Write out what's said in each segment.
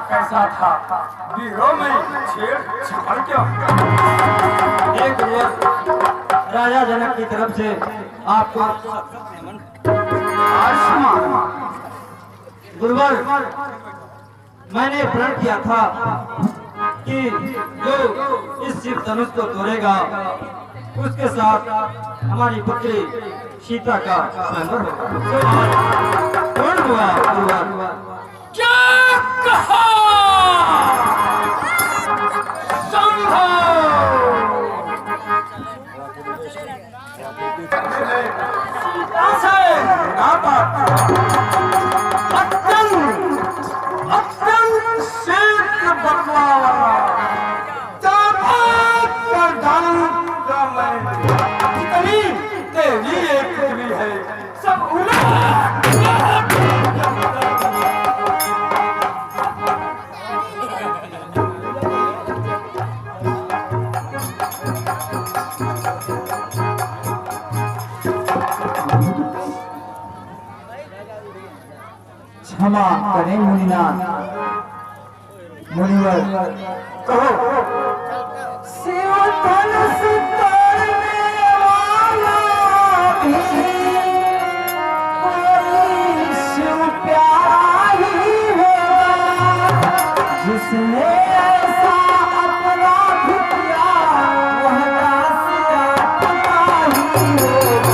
कैसा था वीरों में छेड़छाड़ क्यों? एक राजा जनक की तरफ से आपको गुरुवर मैंने प्रण किया था कि जो इस शिव धनुष को तोड़ेगा उसके साथ हमारी पुत्री सीता का स्वयंवर होगा। कौन हुआ गुरुवर? क्या कहा? क्षमा करें मुनिनाथ। मुनिवर कहो। शिव धनुष तोड़ने वाला भी कोई शिव प्यारा ही होगा, जिसने ऐसा अपराध किया वह दासिया पता ही होगा।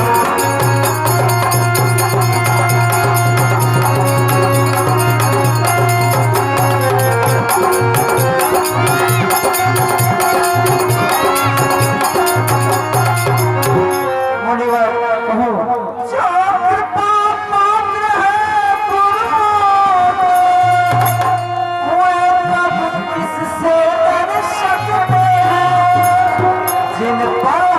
इन पर